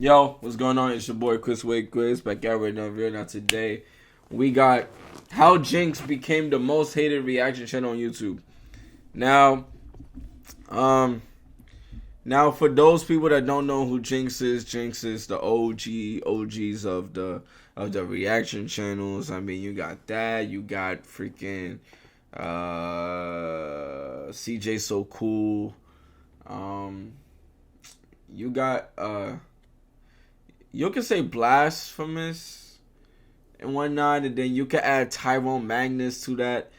Yo, what's going on? It's your boy Chris Wade Quiz back out with another video. Now today we got how Jinx became the most hated reaction channel on YouTube. Now, um, now for those people that don't know who Jinx is the OGs of the reaction channels. I mean, you got that, you got freaking CJ So Cool. Um, you got you can say blasphemous and whatnot, and then you can add Tyrone Magnus to that.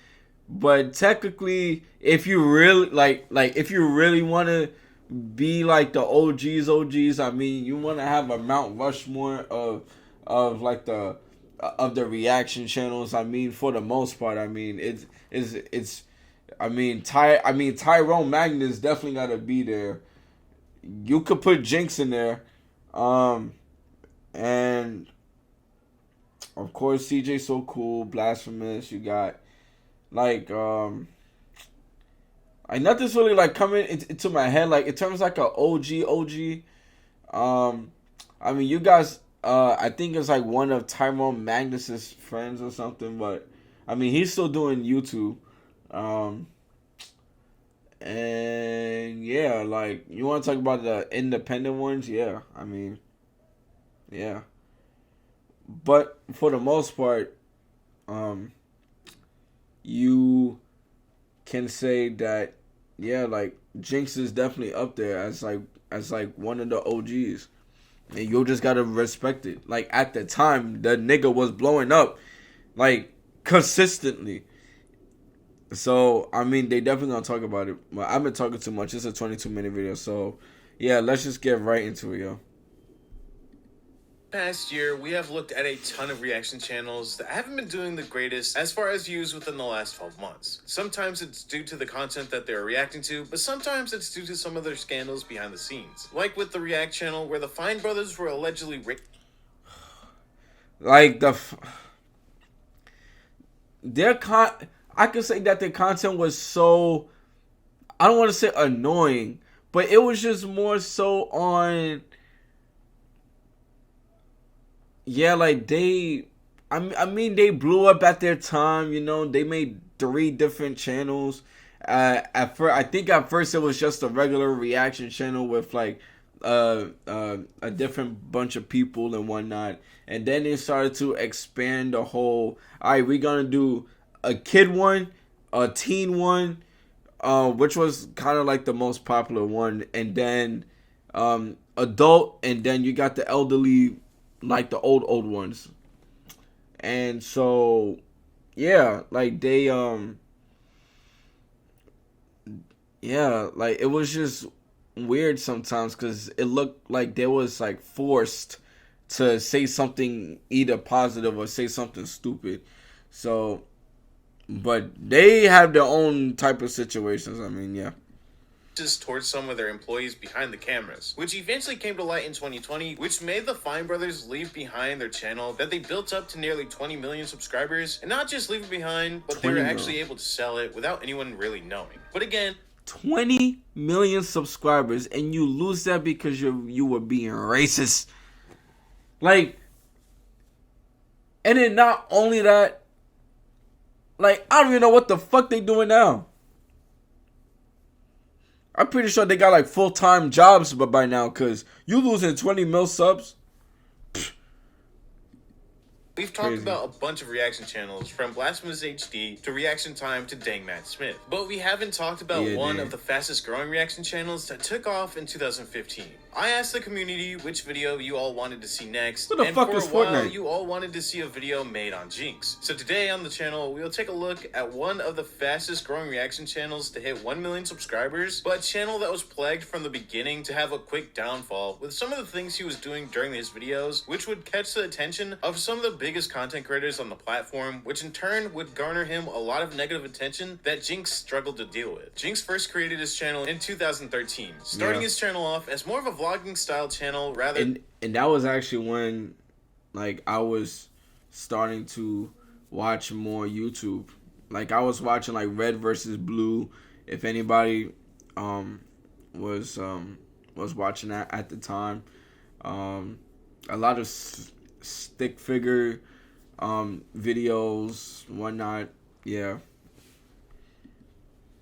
But technically, if you really if you really want to be like the OGs, I mean, you want to have a Mount Rushmore of the reaction channels. I mean, for the most part, I mean, it's I mean Tyrone Magnus definitely got to be there. You could put Jinx in there. Um, and of course, CJ So Cool, Blasphemous. You got like nothing's really like coming into my head. Like in terms of like a OG. Um, I mean, you guys. I think it's like one of Tyrone Magnus's friends or something. But I mean, he's still doing YouTube. Um, and yeah, like you want to talk about the independent ones? Yeah, I mean, yeah. But for the most part, um, you can say that yeah, like Jinx is definitely up there as like one of the OGs, and you just gotta respect it. Like at the time, the nigga was blowing up like consistently. So I mean, they definitely gonna talk about it. But I've been talking too much. It's a 22-minute video, so yeah, let's just get right into it, yo. Past year, we have looked at a ton of reaction channels that haven't been doing the greatest as far as views within the last 12 months. Sometimes it's due to the content that they're reacting to, but sometimes it's due to some of their scandals behind the scenes. Like with the React channel where the Fine brothers were allegedly Like their I could say that their content was so, I don't want to say annoying, but it was just more so on, yeah, like I mean, they blew up at their time, you know, they made three different channels. At first, I think at first it was just a regular reaction channel with like a different bunch of people and whatnot, and then they started to expand the whole. All right, we're gonna do a kid one, a teen one, which was kind of like the most popular one, and then adult, and then you got the elderly, like the old ones. And so yeah, like they yeah, like it was just weird sometimes because it looked like they was like forced to say something either positive or say something stupid. So, but they have their own type of situations. I mean, yeah. towards some of their employees behind the cameras, which eventually came to light in 2020, which made the Fine brothers leave behind their channel that they built up to nearly 20 million subscribers, and not just leave it behind, but they were actually able to sell it without anyone really knowing. But again, 20 million subscribers, and you lose that because you were being racist. Like, and then not only that, like I don't even know what the fuck they doing now. I'm pretty sure they got like full-time jobs but by now, cause you losing 20 mil subs. we've talked about a bunch of reaction channels, from Blasphemous HD to Reaction Time to Dang Matt Smith. But we haven't talked about one of the fastest growing reaction channels that took off in 2015. I asked the community which video you all wanted to see next, What the fuck for is a while Fortnite? you all wanted to see a video made on Jinx. So today on the channel, we'll take a look at one of the fastest growing reaction channels to hit 1 million subscribers, but a channel that was plagued from the beginning to have a quick downfall with some of the things he was doing during his videos, which would catch the attention of some of the biggest content creators on the platform, which in turn would garner him a lot of negative attention that Jinx struggled to deal with. Jinx first created his channel in 2013, starting his channel off as more of a vlogging style channel rather, and that was actually when like I was starting to watch more YouTube. Like I was watching like Red versus Blue. If anybody was watching that at the time, A lot of stick figure videos, whatnot. Yeah.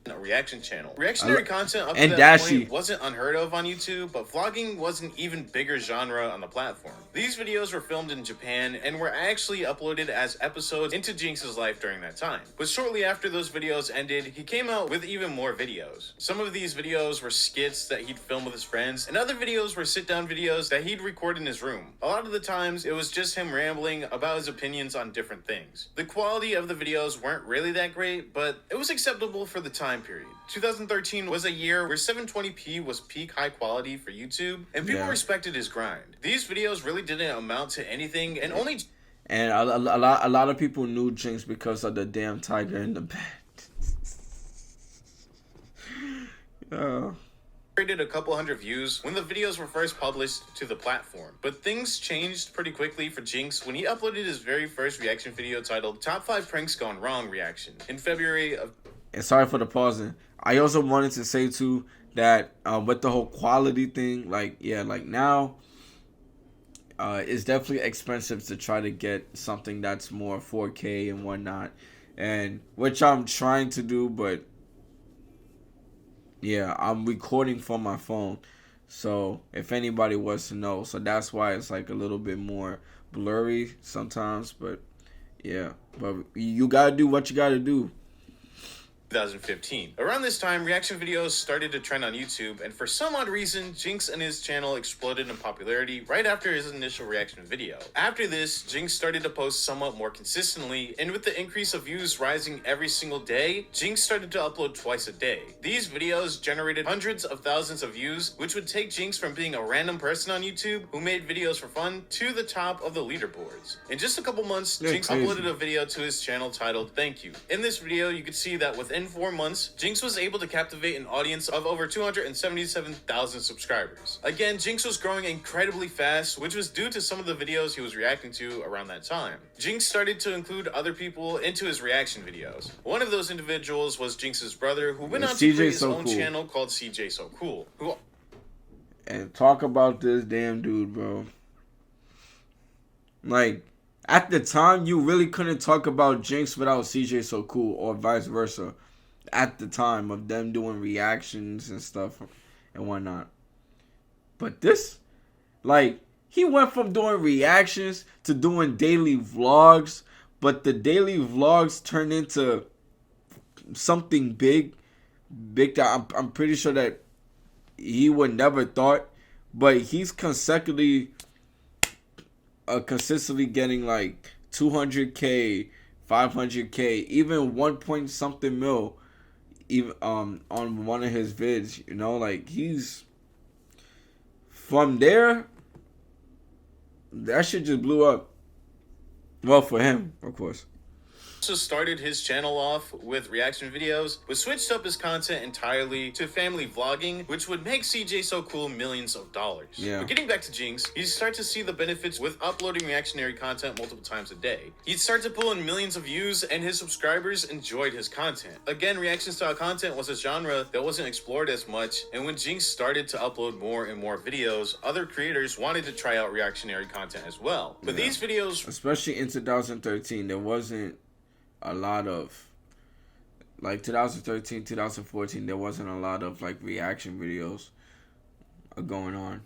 A reaction channel. Reactionary content up to And that Dashi. point wasn't unheard of on YouTube, but vlogging was an even bigger genre on the platform. These videos were filmed in Japan and were actually uploaded as episodes into Jinx's life during that time. But shortly after those videos ended, he came out with even more videos. Some of these videos were skits that he'd film with his friends, and other videos were sit-down videos that he'd record in his room. A lot of the times, it was just him rambling about his opinions on different things. The quality of the videos weren't really that great, but it was acceptable for the time period. 2013 was a year where 720p was peak high quality for YouTube, and people respected his grind. These videos really didn't amount to anything, and only... And a lot of people knew Jinx because of the damn tiger in the bed. Created a couple hundred views when the videos were first published to the platform. But things changed pretty quickly for Jinx when he uploaded his very first reaction video titled Top 5 Pranks Gone Wrong Reaction in February of... And sorry for the pausing. I also wanted to say too that with the whole quality thing, like now it's definitely expensive to try to get something that's more 4K and whatnot, and which I'm trying to do, but yeah, I'm recording from my phone. So if anybody was to know, so that's why it's like a little bit more blurry sometimes, but yeah, but you gotta do what you gotta do. 2015. Around this time, reaction videos started to trend on YouTube, and for some odd reason, Jinx and his channel exploded in popularity right after his initial reaction video. After this, Jinx started to post somewhat more consistently, and with the increase of views rising every single day, Jinx started to upload twice a day. These videos generated hundreds of thousands of views, which would take Jinx from being a random person on YouTube who made videos for fun to the top of the leaderboards. In just a couple months, Jinx uploaded a video to his channel titled Thank You. In this video, you could see that within 4 months, Jinx was able to captivate an audience of over 277,000 subscribers. Again, Jinx was growing incredibly fast, which was due to some of the videos he was reacting to around that time. Jinx started to include other people into his reaction videos. One of those individuals was Jinx's brother, who went on to create his own channel called CJ So Cool. And talk about this damn dude, bro. Like, at the time, you really couldn't talk about Jinx without CJ So Cool, or vice versa. At the time of them doing reactions and stuff and whatnot. But this, like, he went from doing reactions to doing daily vlogs, but the daily vlogs turned into something big that I'm pretty sure that he would never thought, but he's consistently getting like 200K, 500K, even 1 point something mil, even on one of his vids. You know, like, he's from there. That shit just blew up. Well, for him, of course. Also started his channel off with reaction videos, but switched up his content entirely to family vlogging, which would make CJ So Cool millions of dollars. Yeah. But getting back to Jinx, you start to see the benefits with uploading reactionary content multiple times a day. He'd start to pull in millions of views, and his subscribers enjoyed his content. Again, reaction style content was a genre that wasn't explored as much, and when Jinx started to upload more and more videos, other creators wanted to try out reactionary content as well. But these videos, especially in 2013, there wasn't a lot of, like, 2013, 2014, there wasn't a lot of, like, reaction videos going on.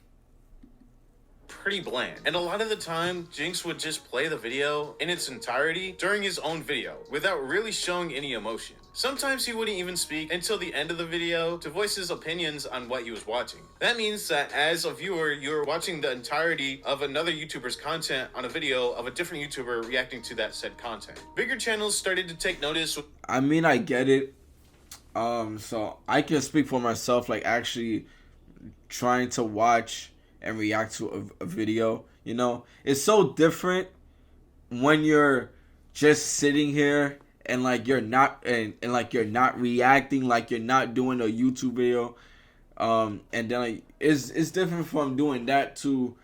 Pretty bland. And a lot of the time, Jinx would just play the video in its entirety during his own video without really showing any emotion. Sometimes he wouldn't even speak until the end of the video to voice his opinions on what he was watching. That means that as a viewer, you're watching the entirety of another YouTuber's content on a video of a different YouTuber reacting to that said content. Bigger channels started to take notice. I mean, I get it. So I can speak for myself, like, actually trying to watch and react to a video. You know, it's so different when you're just sitting here and like you're not and like you're not reacting, like you're not doing a YouTube video. And then, like, it's different from doing that to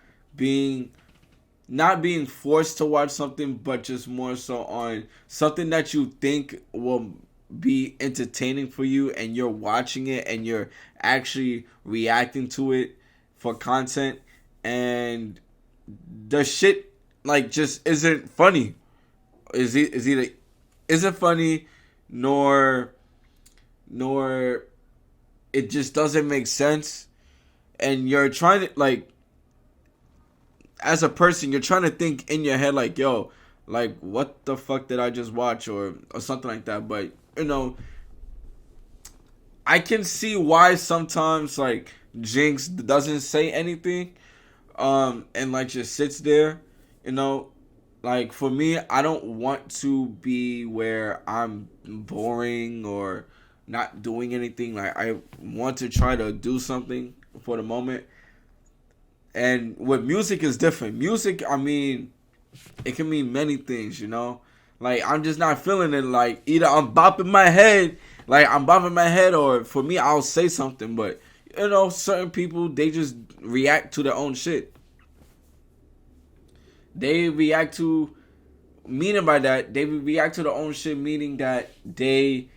not being forced to watch something, but just more so on something that you think will be entertaining for you, and you're watching it and you're actually reacting to it for content. and the shit like just isn't funny. Is either isn't funny, nor it just doesn't make sense, and you're trying to like, as a person, you're trying to think in your head like, yo, like what the fuck did I just watch, or something like that. But you know, I can see why sometimes like Jinx doesn't say anything, and like just sits there, you know. Like for me, I don't want to be where I'm boring or not doing anything. Like I want to try to do something for the moment. And with music is different. Music, I mean, it can mean many things, you know. Like I'm just not feeling it. Like either I'm bopping my head, or for me, I'll say something. But you know, certain people, they just react to their own shit. They react to, meaning by that, they react to their own shit, meaning that they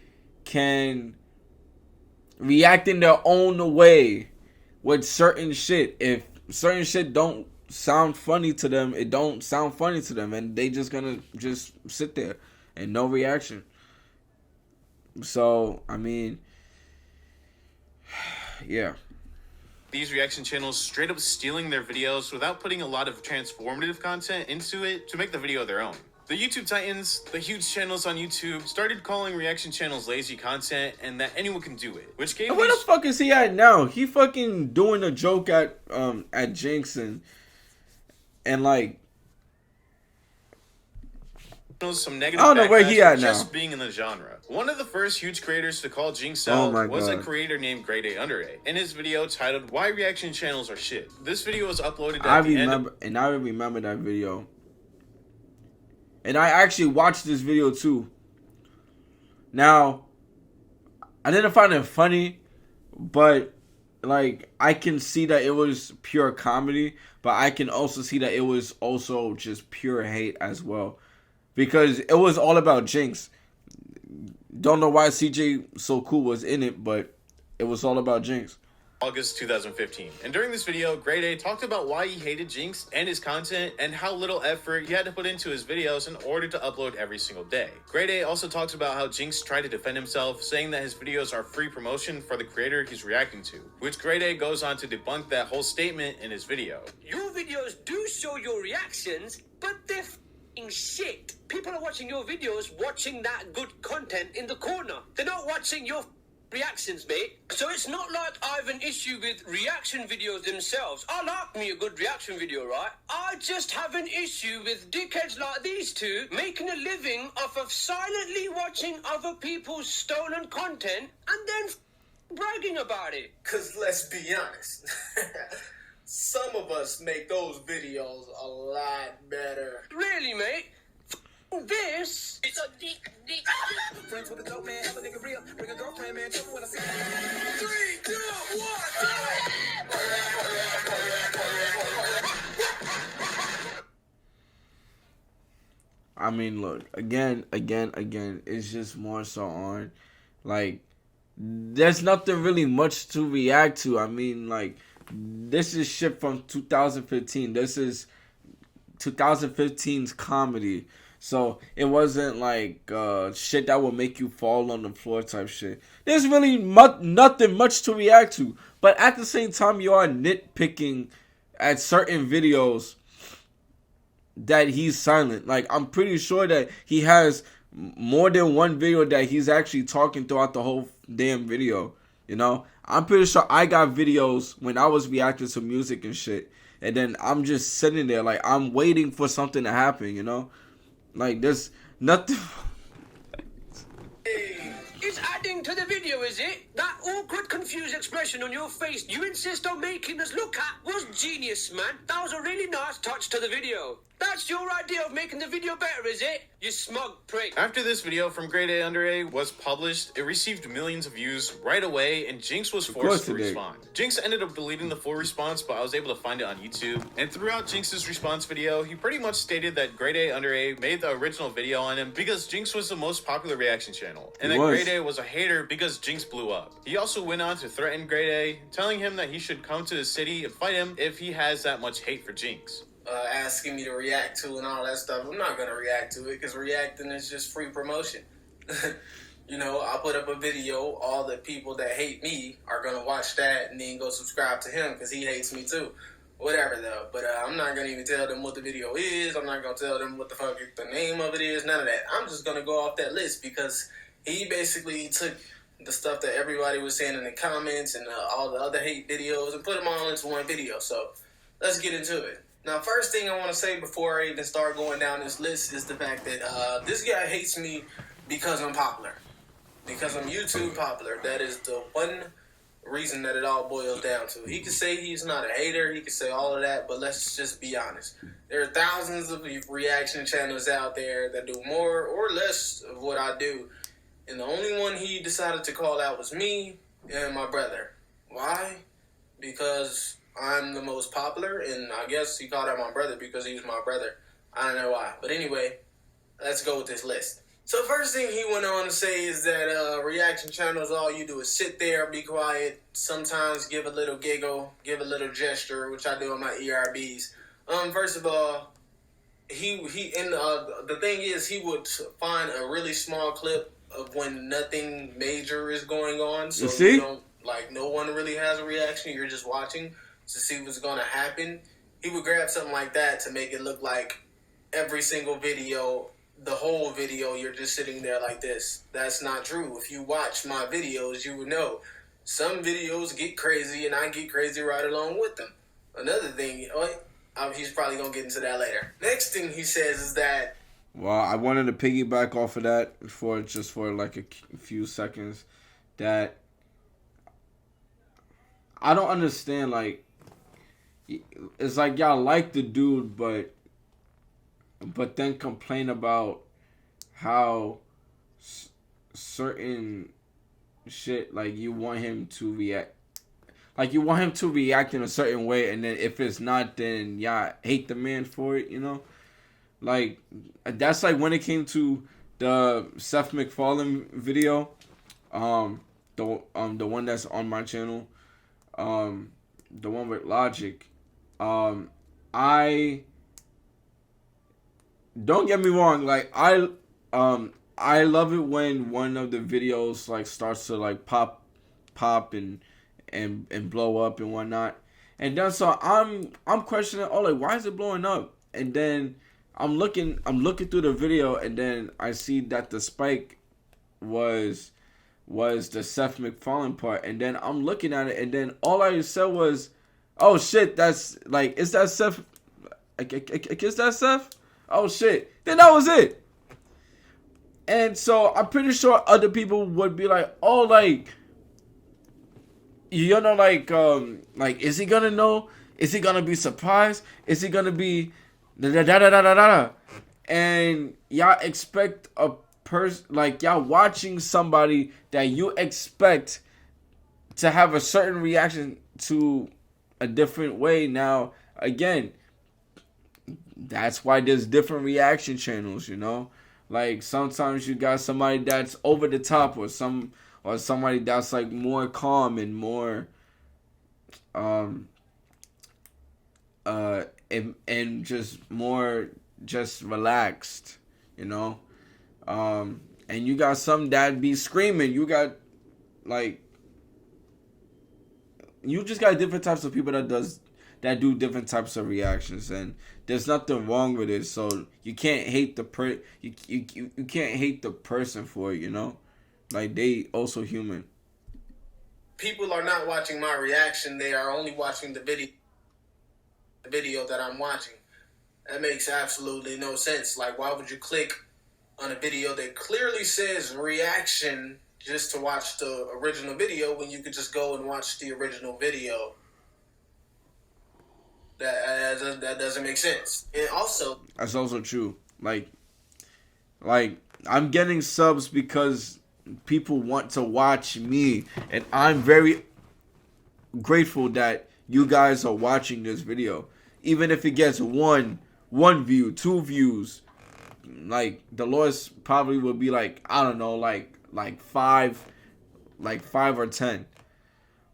can react in their own way with certain shit. If certain shit don't sound funny to them, it don't sound funny to them, and they just gonna just sit there and no reaction. So, I mean, yeah. These reaction channels straight up stealing their videos without putting a lot of transformative content into it to make the video their own. The YouTube titans, the huge channels on YouTube, started calling reaction channels lazy content and that anyone can do it, which gave Where the fuck is he at now? He fucking doing a joke at Jinx and like, some negative. I don't know where he at now. Just being in the genre. One of the first huge creators to call Jinx out was a creator named Grade A Under A in his video titled "Why Reaction Channels Are Shit." This video was uploaded at I remember that video, and I actually watched this video too. Now, I didn't find it funny, but like I can see that it was pure comedy, but I can also see that it was also just pure hate as well. Because it was all about Jinx. Don't know why CJ So Cool was in it, but it was all about Jinx. August 2015. And during this video, Grade A talked about why he hated Jinx and his content and how little effort he had to put into his videos in order to upload every single day. Grade A also talks about how Jinx tried to defend himself, saying that his videos are free promotion for the creator he's reacting to, which Grade A goes on to debunk that whole statement in his video. Your videos do show your reactions, but they're shit. People are watching your videos, watching that good content in the corner. They're not watching your reactions, mate. So it's not like I have an issue with reaction videos themselves. I like me a good reaction video, right? I just have an issue with dickheads like these two making a living off of silently watching other people's stolen content and then bragging about it. Cause let's be honest, some of us make those videos a lot better. Really, mate? This It's a dick. Friends with a dope man, have a nigga real. Bring a girlfriend, man. Tell me when I see 3, 2, 1. I mean, look, again, it's just more so on, like, there's nothing really much to react to. I mean, like, this is shit from 2015. This is 2015's comedy. So it wasn't like shit that will make you fall on the floor type shit. There's really nothing much to react to. But at the same time, you are nitpicking at certain videos that he's silent. Like, I'm pretty sure that he has more than one video that he's actually talking throughout the whole damn video. You know? I'm pretty sure I got videos when I was reacting to music and shit. And then I'm just sitting there like I'm waiting for something to happen, you know? Like, there's nothing. It's adding to the video, is it? That awkward, confused expression on your face you insist on making us look at was genius, man. That was a really nice touch to the video. That's your idea of making the video better, is it? You smug prick. After this video from Grade A Under A was published, it received millions of views right away, and Jinx was forced to respond. Jinx ended up deleting the full response, but I was able to find it on YouTube. And throughout Jinx's response video, he pretty much stated that Grade A Under A made the original video on him because Jinx was the most popular reaction channel, and that Grade A was a hater because Jinx blew up. up. He also went on to threaten Grade A, telling him that he should come to the city and fight him if he has that much hate for Jinx. Asking me to react to and all that stuff. I'm not gonna react to it because reacting is just free promotion. You know, I'll put up a video. All the people that hate me are gonna watch that and then go subscribe to him because he hates me too. Whatever though. But I'm not gonna even tell them what the video is. I'm not gonna tell them what the fuck the name of it is. None of that. I'm just gonna go off that list because he basically took the stuff that everybody was saying in the comments and all the other hate videos and put them all into one video. So let's get into it. Now, first thing I want to say before I even start going down this list is the fact that this guy hates me because I'm popular. Because I'm YouTube popular. That is the one reason that it all boils down to. He could say he's not a hater. He could say all of that. But let's just be honest. There are thousands of reaction channels out there that do more or less of what I do. And the only one he decided to call out was me and my brother. Why? Because I'm the most popular, and I guess he called out my brother because he's my brother. I don't know why. But anyway, let's go with this list. So first thing he went on to say is that reaction channels, all you do is sit there, be quiet, sometimes give a little giggle, give a little gesture, which I do on my ERBs. First of all, the thing is, he would find a really small clip of when nothing major is going on. So you don't, like, no one really has a reaction. You're just watching to see what's going to happen. He would grab something like that to make it look like every single video, the whole video, you're just sitting there like this. That's not true. If you watch my videos, you would know. Some videos get crazy, and I get crazy right along with them. Another thing, he's probably going to get into that later. Next thing he says is that... Well, I wanted to piggyback off of that for like a few seconds. That I don't understand, like, it's like y'all like the dude, but then complain about how certain shit, like, you want him to react. Like, you want him to react in a certain way, and then if it's not, then y'all hate the man for it, you know? Like, that's like when it came to the Seth MacFarlane video, the one that's on my channel, the one with Logic. I don't get me wrong, like, I love it when one of the videos, like, starts to, like, pop and blow up and whatnot. And then so I'm questioning, oh, like, why is it blowing up? And then I'm looking through the video, and then I see that the spike was the Seth MacFarlane part, and then I'm looking at it, and then all I said was, "Oh shit, that's like, is that Seth? Is that Seth? Oh shit." Then that was it. And so I'm pretty sure other people would be like, "Oh, like, you know, like, is he gonna know? Is he gonna be surprised? Is he gonna be da da da da da da?" And y'all expect a person, like, y'all watching somebody that you expect to have a certain reaction to a different way. Now, again, that's why there's different reaction channels, you know? Like, sometimes you got somebody that's over the top, or somebody that's, like, more calm and more and just more just relaxed, you know? And you got some that be screaming. You got, like, you just got different types of people that do different types of reactions, and there's nothing wrong with it. So you can't hate you can't hate the person for it, you know? Like, they also human. People are not watching my reaction. They are only watching the video that I'm watching. That makes absolutely no sense. Like, why would you click on a video that clearly says reaction just to watch the original video when you could just go and watch the original video? That doesn't make sense. And also, that's also true. Like I'm getting subs because people want to watch me, and I'm very grateful that you guys are watching this video. Even if it gets one view, 2 views, like, the lowest probably will be, like, I don't know, like 5 like 5 or 10.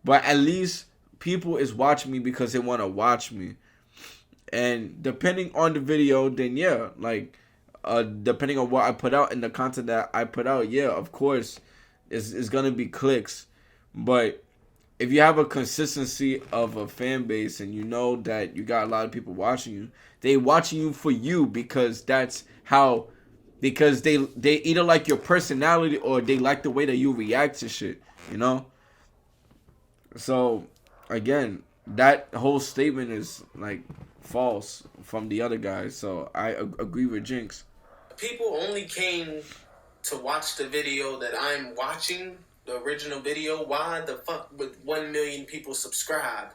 But at least people is watching me because they want to watch me. And depending on the video, then yeah, like depending on what I put out and the content that I put out, yeah, of course, it's gonna be clicks. But if you have a consistency of a fan base and you know that you got a lot of people watching you, they watching you for you because that's how, because they either like your personality or they like the way that you react to shit, you know? So again, that whole statement is like false from the other guys. So I agree with Jinx. People only came to watch the video that I'm watching, the original video. Why the fuck would 1 million people subscribe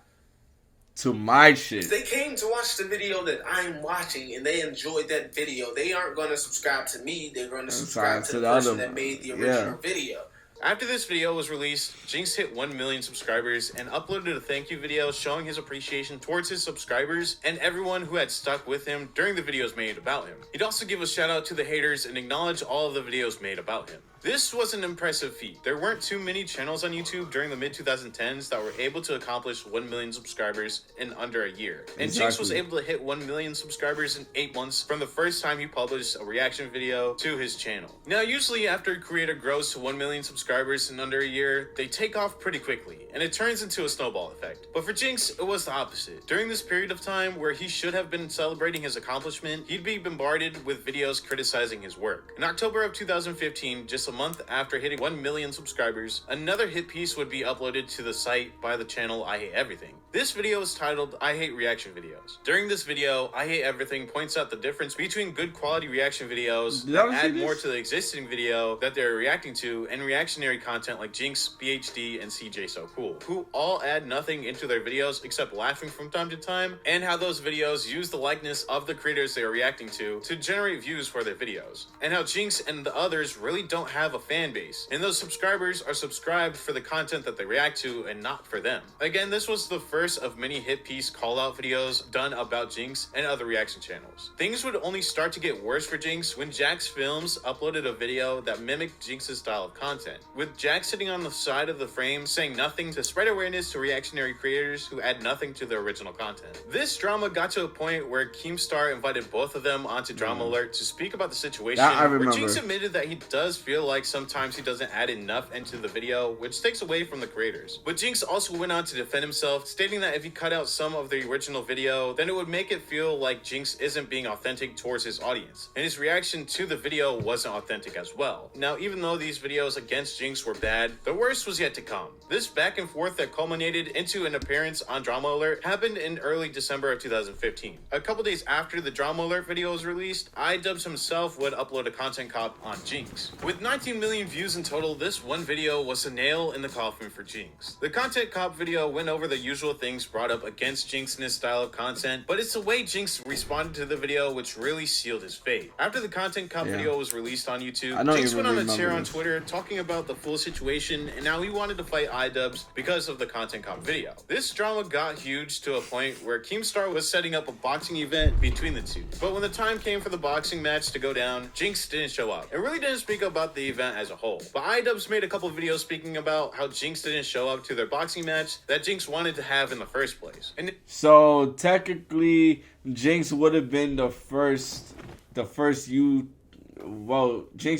To my shit. if they came to watch the video that I'm watching and they enjoyed that video? They aren't going to subscribe to me. They're going to subscribe to the person that made the original video. After this video was released, Jinx hit 1 million subscribers and uploaded a thank you video showing his appreciation towards his subscribers and everyone who had stuck with him during the videos made about him. He'd also give a shout out to the haters and acknowledge all of the videos made about him. This was an impressive feat. There weren't too many channels on YouTube during the mid-2010s that were able to accomplish 1 million subscribers in under a year. And Jinx was able to hit 1 million subscribers in 8 months from the first time he published a reaction video to his channel. Now, usually after a creator grows to 1 million subscribers in under a year, they take off pretty quickly, and it turns into a snowball effect. But for Jinx, it was the opposite. During this period of time where he should have been celebrating his accomplishment, he'd be bombarded with videos criticizing his work. In October of 2015, just a month after hitting 1 million subscribers, another hit piece would be uploaded to the site by the channel I Hate Everything. This video is titled I Hate Reaction Videos. During this video, I Hate Everything points out the difference between good quality reaction videos that add more to the existing video that they're reacting to and reactionary content like Jinx, BHD, and CJ So Cool, who all add nothing into their videos except laughing from time to time, and how those videos use the likeness of the creators they are reacting to generate views for their videos, and how Jinx and the others really don't have a fan base, and those subscribers are subscribed for the content that they react to and not for them. Again, this was the first of many hit piece call out videos done about Jinx and other reaction channels. Things would only start to get worse for Jinx when Jax Films uploaded a video that mimicked Jinx's style of content, with Jax sitting on the side of the frame saying nothing to spread awareness to reactionary creators who add nothing to their original content. This drama got to a point where Keemstar invited both of them onto Drama Alert to speak about the situation, where Jinx admitted that he does feel like sometimes he doesn't add enough into the video, which takes away from the creators. But Jinx also went on to defend himself, stating that if he cut out some of the original video, then it would make it feel like Jinx isn't being authentic towards his audience, and his reaction to the video wasn't authentic as well. Now, even though these videos against Jinx were bad, the worst was yet to come. This back and forth that culminated into an appearance on Drama Alert happened in early December of 2015. A couple days after the Drama Alert video was released, iDubbbz himself would upload a content cop on Jinx. With 19 million views in total, this one video was a nail in the coffin for Jinx. The content cop video went over the usual things brought up against Jinx and his style of content, but it's the way Jinx responded to the video which really sealed his fate. After the content cop video was released on YouTube, Jinx went on a tear on Twitter talking about the full situation and how he wanted to fight iDubbbz because of the content cop video. This drama got huge to a point where Keemstar was setting up a boxing event between the two. But when the time came for the boxing match to go down, Jinx didn't show up. It really didn't speak about the event as a whole. But iDubbbz made a couple videos speaking about how Jinx didn't show up to their boxing match that Jinx wanted to have in the first place. And so technically, Jinx would have been the first Jinx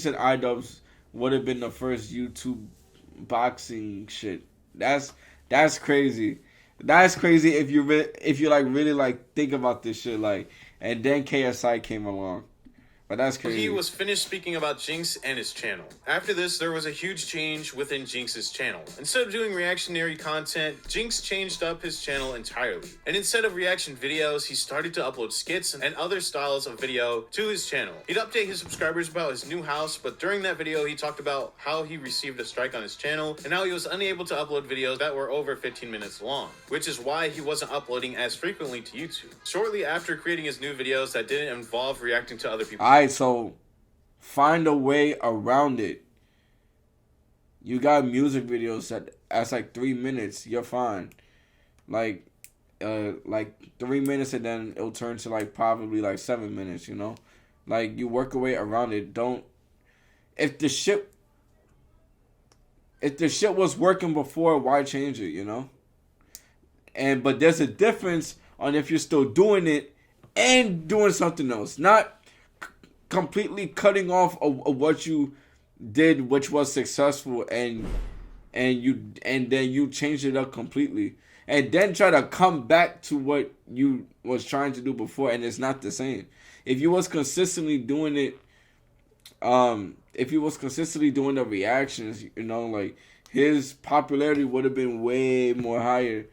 and iDubbbz would have been the first YouTube boxing shit. That's crazy. That's crazy if you really think about this shit, like, and then KSI came along. But that's crazy. He was finished speaking about Jinx and his channel. After this, there was a huge change within Jinx's channel. Instead of doing reactionary content, Jinx changed up his channel entirely. And instead of reaction videos, he started to upload skits and other styles of video to his channel. He'd update his subscribers about his new house, but during that video, he talked about how he received a strike on his channel and how he was unable to upload videos that were over 15 minutes long, which is why he wasn't uploading as frequently to YouTube. Shortly after creating his new videos that didn't involve reacting to other people. So find a way around it. You got music videos that's like 3 minutes, you're fine. Like 3 minutes and then it'll turn to like probably like 7 minutes, you know? Like you work your way around it. Don't, if the shit if the shit was working before, why change it? You know. But there's a difference on if you're still doing it and doing something else, not completely cutting off of what you did, which was successful, and then you changed it up completely, and then try to come back to what you was trying to do before, and it's not the same. If you was consistently doing it, if he was consistently doing the reactions, you know, like his popularity would have been way more higher.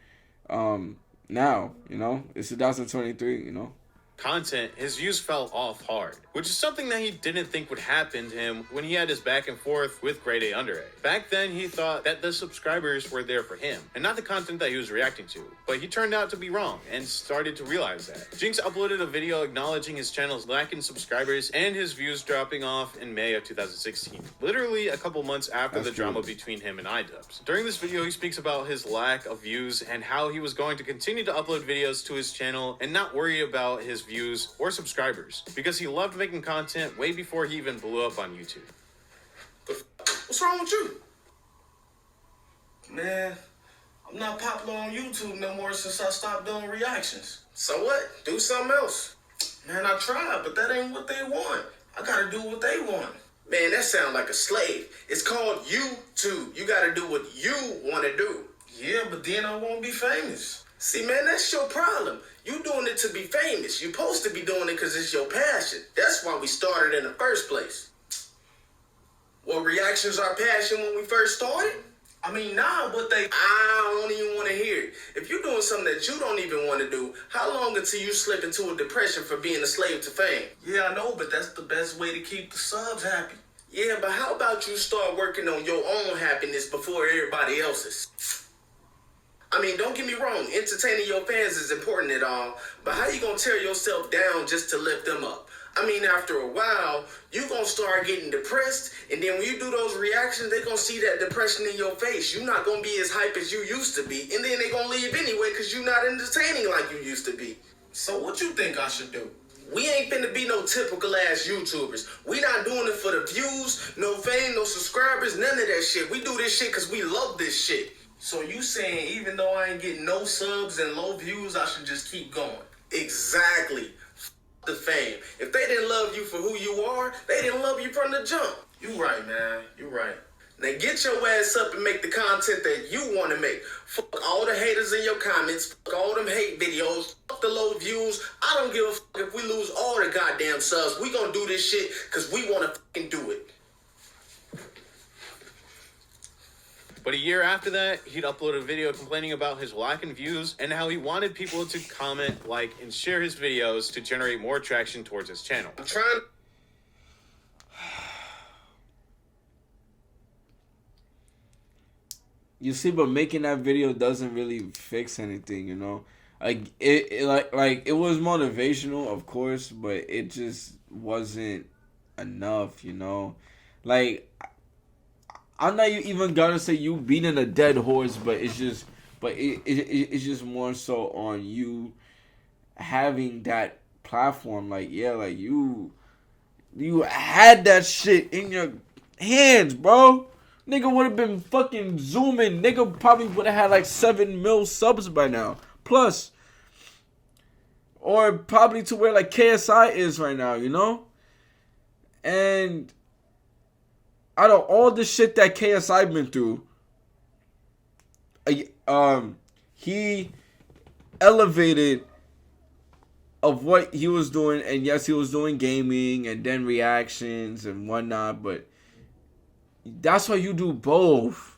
Now, you know, it's 2023, you know. Content, his views fell off hard, which is something that he didn't think would happen to him when he had his back and forth with Grade A Under A. Back then, he thought that the subscribers were there for him, and not the content that he was reacting to. But he turned out to be wrong, and started to realize that. Jinx uploaded a video acknowledging his channel's lack in subscribers and his views dropping off in May of 2016, literally a couple months after the drama between him and iDubbbz. During this video, he speaks about his lack of views and how he was going to continue to upload videos to his channel and not worry about his views or subscribers, because he loved making content way before he even blew up on YouTube. What's wrong with you? Man, I'm not popular on YouTube no more since I stopped doing reactions. So what? Do something else. Man, I tried, but that ain't what they want. I gotta do what they want. Man, that sounds like a slave. It's called YouTube. You gotta do what you wanna do. Yeah, but then I won't be famous. See, man, that's your problem. You doing it to be famous. You're supposed to be doing it because it's your passion. That's why we started in the first place. Well, reactions our passion when we first started? I mean, nah, but I don't even want to hear it. If you're doing something that you don't even want to do, how long until you slip into a depression for being a slave to fame? Yeah, I know, but that's the best way to keep the subs happy. Yeah, but how about you start working on your own happiness before everybody else's? I mean, don't get me wrong, entertaining your fans is important and all, but how you gonna tear yourself down just to lift them up? I mean, after a while, you gonna start getting depressed, and then when you do those reactions, they gonna see that depression in your face. You're not gonna be as hype as you used to be, and then they gonna leave anyway because you're not entertaining like you used to be. So what you think I should do? We ain't finna be no typical ass YouTubers. We not doing it for the views, no fame, no subscribers, none of that shit. We do this shit because we love this shit. So you saying even though I ain't getting no subs and low views, I should just keep going? Exactly. F the fame. If they didn't love you for who you are, they didn't love you from the jump. You right, man. You right. Now get your ass up and make the content that you want to make. Fuck all the haters in your comments. Fuck all them hate videos. Fuck the low views. I don't give a fuck if we lose all the goddamn subs. We gonna do this shit because we want to fucking do it. But a year after that, he'd upload a video complaining about his lack in views and how he wanted people to comment, like, and share his videos to generate more traction towards his channel. I'm trying. You see, but making that video doesn't really fix anything, you know. Like it was motivational, of course, but it just wasn't enough, you know. Like, I'm not even gonna say you beating a dead horse, but it's just it's more so on you having that platform. Like, yeah, like you had that shit in your hands, bro. Nigga would have been fucking zooming. Nigga probably would have had like 7 mil subs by now. Plus. Or probably to where like KSI is right now, you know? And out of all the shit that KSI been through, he elevated of what he was doing. And yes, he was doing gaming and then reactions and whatnot, but that's why you do both.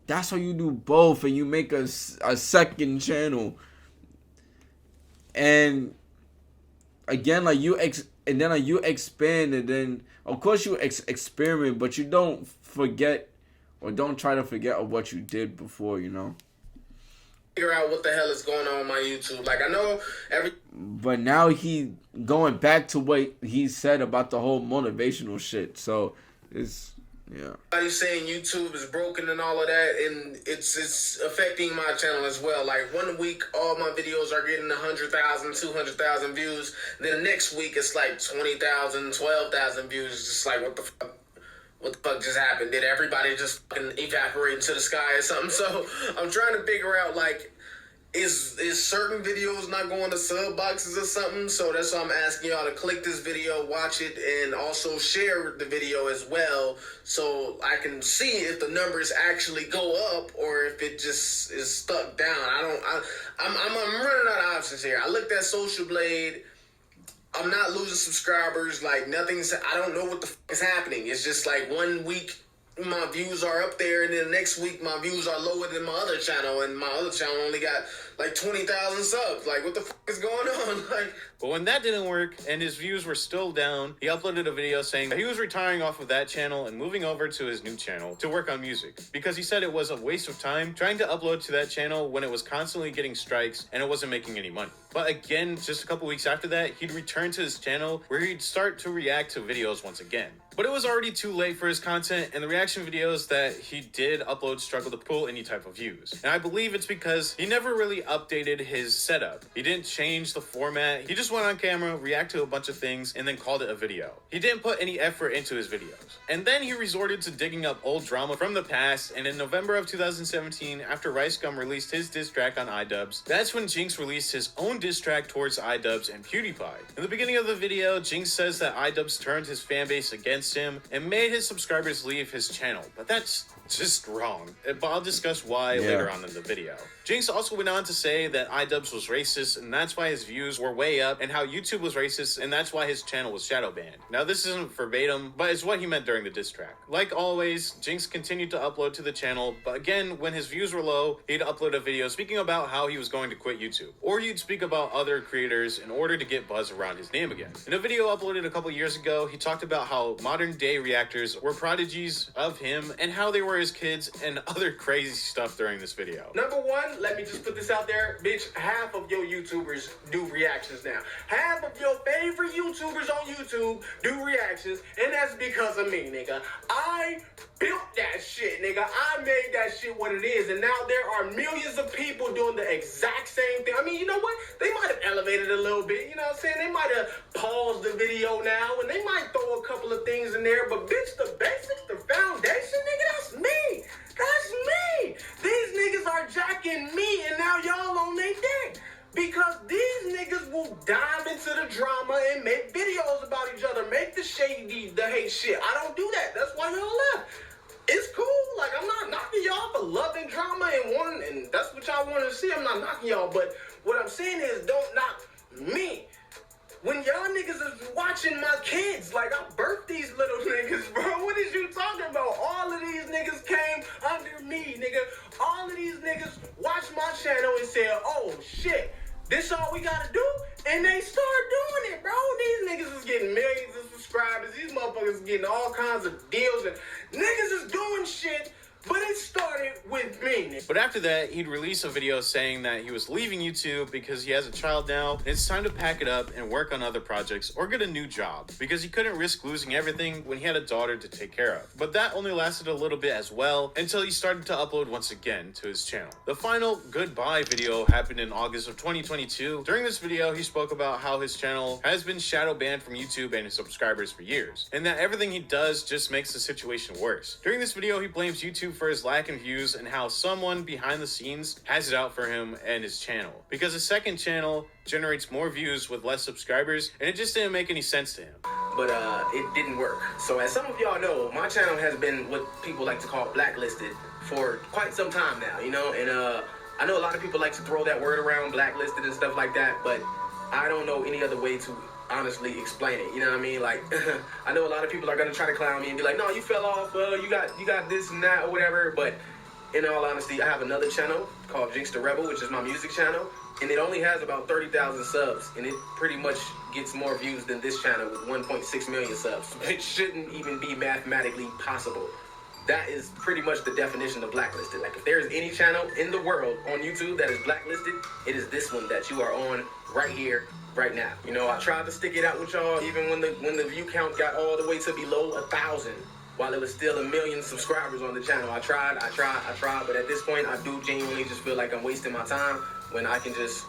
That's why you do both, and you make a second channel. And again, like you expand, and then of course you experiment, but you don't forget or don't try to forget of what you did before, you know. Figure out what the hell is going on my YouTube. Like, I know but now he going back to what he said about the whole motivational shit. So it's. Yeah. Everybody's saying YouTube is broken and all of that, and it's affecting my channel as well. Like, one week, all my videos are getting 100,000, 200,000 views. Then the next week, it's like 20,000, 12,000 views. It's just like, what the fuck? what the fuck just happened? Did everybody just fucking evaporate into the sky or something? So I'm trying to figure out, like, is certain videos not going to sub boxes or something? So that's why I'm asking y'all to click this video, watch it, and also share the video as well, so I can see if the numbers actually go up or if it just is stuck down. I'm running out of options here. I looked at Social Blade. I'm not losing subscribers. Like, nothing's. I don't know what the fuck is happening. It's just like 1 week my views are up there, and then the next week my views are lower than my other channel, and my other channel only got like 20,000 subs. Like, what the fuck is going on? Like, but when that didn't work and his views were still down, he uploaded a video saying that he was retiring off of that channel and moving over to his new channel to work on music, because he said it was a waste of time trying to upload to that channel when it was constantly getting strikes and it wasn't making any money. But again, just a couple weeks after that, he'd return to his channel where he'd start to react to videos once again. But it was already too late for his content, and the reaction videos that he did upload struggled to pull any type of views. And I believe it's because he never really updated his setup. He didn't change the format. He just went on camera, reacted to a bunch of things, and then called it a video. He didn't put any effort into his videos. And then he resorted to digging up old drama from the past, and in November of 2017, after Rice Gum released his diss track on iDubbbz, that's when Jinx released his own diss track towards iDubbbz and PewDiePie. In the beginning of the video, Jinx says that iDubbbz turned his fan base against him and made his subscribers leave his channel, but that's just wrong. But I'll discuss why later on in the video. Jinx also went on to say that iDubbbz was racist, and that's why his views were way up, and how YouTube was racist, and that's why his channel was shadow banned. Now, this isn't verbatim, but it's what he meant during the diss track. Like always, Jinx continued to upload to the channel, but again, when his views were low, he'd upload a video speaking about how he was going to quit YouTube, or he'd speak about other creators in order to get buzz around his name again. In a video uploaded a couple years ago, he talked about how modern day reactors were prodigies of him, and how they were his kids, and other crazy stuff during this video. Number one, let me just put this out there, bitch. Half of your YouTubers do reactions now. Half of your favorite YouTubers on YouTube do reactions, and that's because of me, nigga. I built that shit, nigga. I made that shit what it is, and now there are millions of people doing the exact same thing. I mean, you know what? They might have elevated a little bit, you know what I'm saying? They might have paused the video now, and they might throw a couple of things in there, but bitch, the basics, the foundation, nigga, that's me. That's me. These niggas are jacking me, and now y'all on their dick. Because these niggas will dive into the drama and make videos about each other, make the shady, the hate shit. I don't do that. That's why y'all left. It's cool. Like, I'm not knocking y'all for loving drama and wanting, and that's what y'all want to see. I'm not knocking y'all, but what I'm saying is don't knock me. When y'all niggas is watching my kids, like, I birthed these little niggas, bro. What is you talking about? All of these niggas came under me, nigga. All of these niggas watched my channel and said, oh, shit, this all we gotta do? And they start doing it, bro. These niggas is getting millions of subscribers. These motherfuckers is getting all kinds of deals, and niggas is doing shit. But it started with me. But after that, he'd release a video saying that he was leaving YouTube because he has a child now, and it's time to pack it up and work on other projects or get a new job, because he couldn't risk losing everything when he had a daughter to take care of. But that only lasted a little bit as well, until he started to upload once again to his channel. The final goodbye video happened in August of 2022. During this video, he spoke about how his channel has been shadow banned from YouTube and his subscribers for years, and that everything he does just makes the situation worse. During this video, he blames YouTube for his lack of views and how someone behind the scenes has it out for him and his channel, because his second channel generates more views with less subscribers, and it just didn't make any sense to him. But it didn't work. So as some of y'all know, my channel has been what people like to call blacklisted for quite some time now, you know, and I know a lot of people like to throw that word around, blacklisted and stuff like that, but I don't know any other way to honestly explain it, you know what I mean? Like, I know a lot of people are gonna try to clown me and be like, no, you fell off, you got this and that or whatever, but in all honesty, I have another channel called Jinx the Rebel, which is my music channel, and it only has about 30,000 subs, and it pretty much gets more views than this channel with 1.6 million subs. It shouldn't even be mathematically possible. That is pretty much the definition of blacklisted. Like, if there is any channel in the world on YouTube that is blacklisted, it is this one that you are on right here, right now. You know, I tried to stick it out with y'all even when the view count got all the way to below 1,000, while it was still 1 million subscribers on the channel. I tried, but at this point, I do genuinely just feel like I'm wasting my time when I can just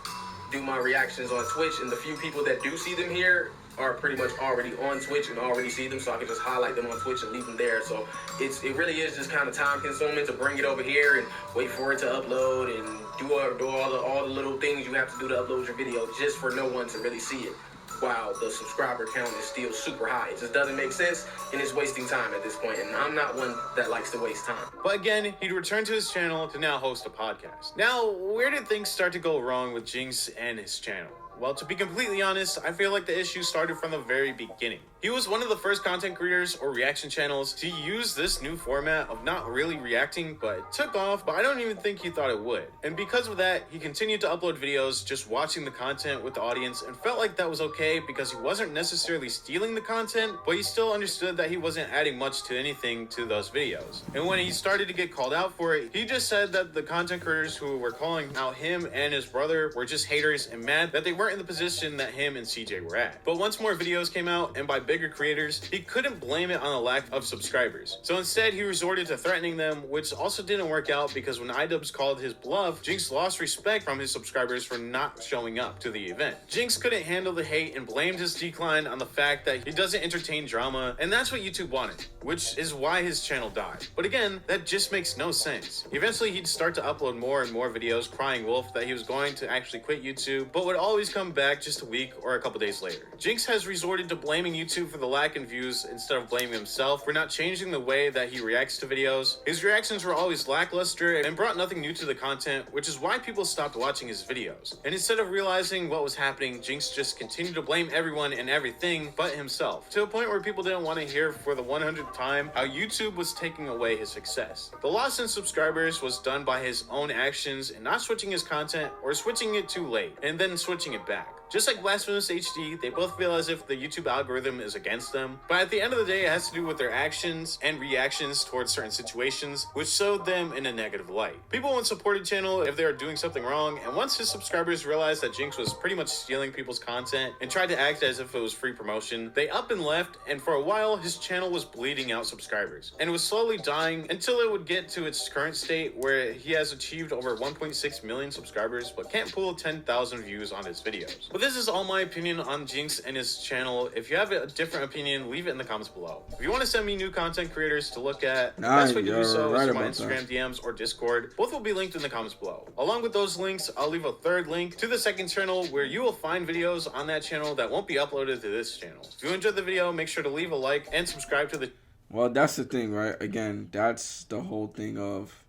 do my reactions on Twitch, and the few people that do see them here are pretty much already on Twitch and already see them, so I can just highlight them on Twitch and leave them there. So it really is just kind of time consuming to bring it over here and wait for it to upload and do all the little things you have to do to upload your video just for no one to really see it. While the subscriber count is still super high. It just doesn't make sense, and it's wasting time at this point, and I'm not one that likes to waste time. But again, he'd return to his channel to now host a podcast. Now, where did things start to go wrong with Jinx and his channel? Well, to be completely honest, I feel like the issue started from the very beginning. He was one of the first content creators or reaction channels to use this new format of not really reacting, but it took off, but I don't even think he thought it would. And because of that, he continued to upload videos just watching the content with the audience and felt like that was okay because he wasn't necessarily stealing the content, but he still understood that he wasn't adding much to anything to those videos. And when he started to get called out for it, he just said that the content creators who were calling out him and his brother were just haters and mad that they weren't in the position that him and CJ were at. But once more videos came out, and by bigger creators, he couldn't blame it on the lack of subscribers. So instead, he resorted to threatening them, which also didn't work out because when iDubbbz called his bluff, Jinx lost respect from his subscribers for not showing up to the event. Jinx couldn't handle the hate and blamed his decline on the fact that he doesn't entertain drama, and that's what YouTube wanted, which is why his channel died. But again, that just makes no sense. Eventually, he'd start to upload more and more videos crying wolf that he was going to actually quit YouTube, but would always come back just a week or a couple days later. Jinx has resorted to blaming YouTube for the lack in views instead of blaming himself for not changing the way that he reacts to videos. His reactions were always lackluster and brought nothing new to the content, which is why people stopped watching his videos. And instead of realizing what was happening, Jinx just continued to blame everyone and everything but himself, to a point where people didn't want to hear for the 100th time how YouTube was taking away his success. The loss in subscribers was done by his own actions and not switching his content or switching it too late and then switching it back. Just like Blasphemous HD, they both feel as if the YouTube algorithm is against them, but at the end of the day, it has to do with their actions and reactions towards certain situations, which showed them in a negative light. People won't support a channel if they are doing something wrong, and once his subscribers realized that Jinx was pretty much stealing people's content and tried to act as if it was free promotion, they up and left, and for a while, his channel was bleeding out subscribers, and was slowly dying until it would get to its current state where he has achieved over 1.6 million subscribers, but can't pull 10,000 views on his videos. But this is all my opinion on Jinx and his channel. If you have a different opinion, leave it in the comments below. If you want to send me new content creators to look at, the best way to do so is through my Instagram DMs or Discord. Both will be linked in the comments below. Along with those links, I'll leave a third link to the second channel where you will find videos on that channel that won't be uploaded to this channel. If you enjoyed the video, make sure to leave a like and subscribe to the... Well, that's the thing, right? Again, that's the whole thing of,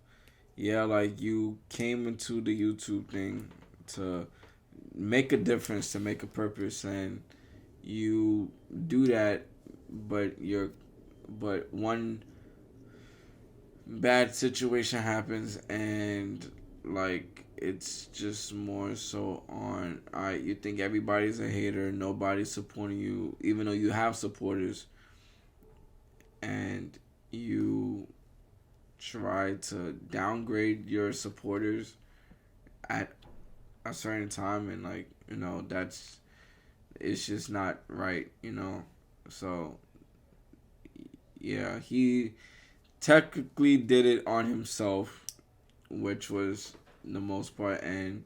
yeah, like you came into the YouTube thing to make a difference, to make a purpose, and you do that, but one bad situation happens, and like it's just more so on, alright, you think everybody's a hater, nobody's supporting you, even though you have supporters, and you try to downgrade your supporters at a certain time, and like, you know, it's just not right, you know. So yeah, he technically did it on himself, which was the most part. And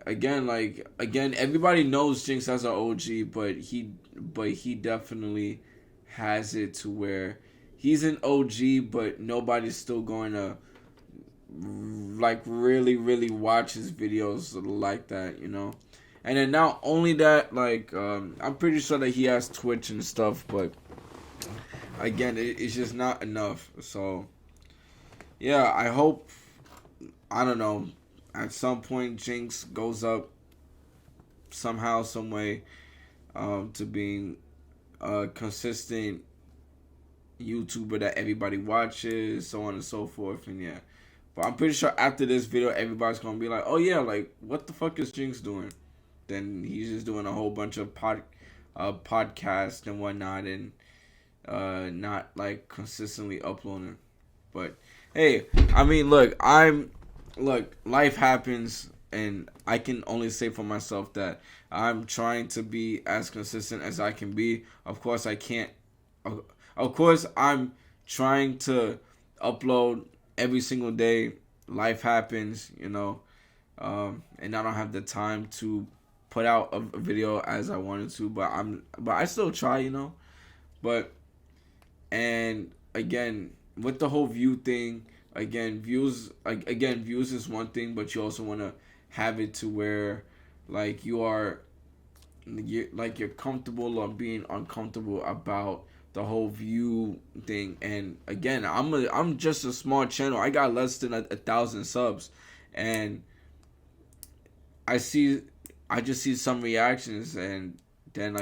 again, everybody knows Jinx as an OG, but he definitely has it to where he's an OG, but nobody's still going to like really watch his videos like that, you know. And then not only that, like I'm pretty sure that he has Twitch and stuff, but again, it's just not enough. So yeah, I hope, I don't know, at some point Jinx goes up somehow, some way, to being a consistent YouTuber that everybody watches, so on and so forth. And yeah, but I'm pretty sure after this video, everybody's gonna be like, oh yeah, like what the fuck is Jinx doing? Then he's just doing a whole bunch of podcasts and whatnot, and not like consistently uploading. But hey, I mean, look, life happens, and I can only say for myself that I'm trying to be as consistent as I can be. Of course, I can't. Of course, I'm trying to upload every single day. Life happens, you know, and I don't have the time to put out a video as I wanted to, but I still try, But and again, with the whole view thing, views is one thing, but you also want to have it to where like you're comfortable or being uncomfortable about the whole view thing. And again, I'm just a small channel. I got less than 1,000 subs, and I just see some reactions, and then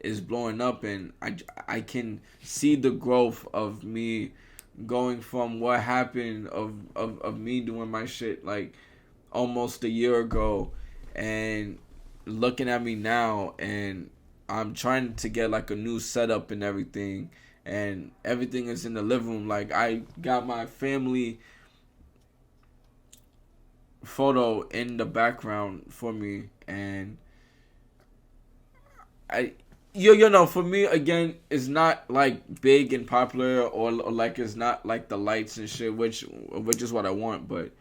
is blowing up, and I can see the growth of me going from what happened of me doing my shit like almost a year ago, and looking at me now, and I'm trying to get like a new setup and everything, and everything is in the living room. Like I got my family photo in the background for me, and for me again, it's not like big and popular, or like it's not like the lights and shit, which is what I want. But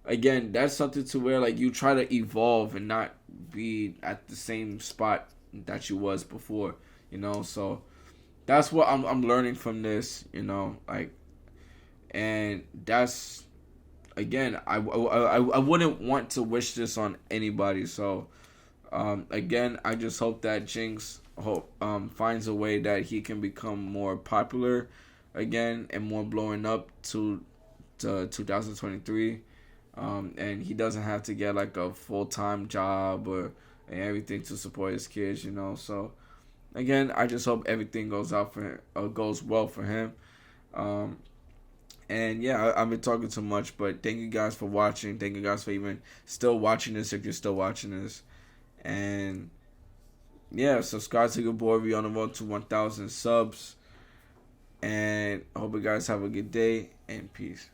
again, that's something to where like you try to evolve and not be at the same spot that you was before, So that's what I'm learning from this, like, and that's again, I wouldn't want to wish this on anybody. So again, I just hope that Jinx finds a way that he can become more popular again and more blowing up to 2023. And he doesn't have to get like a full-time job or and everything to support his kids, So again, I just hope everything goes well for him. And yeah, I've been talking too much, but thank you guys for watching. Thank you guys for even still watching this, if you're still watching this. And yeah, subscribe to your boy. We on the road to 1,000 subs. And I hope you guys have a good day, and peace.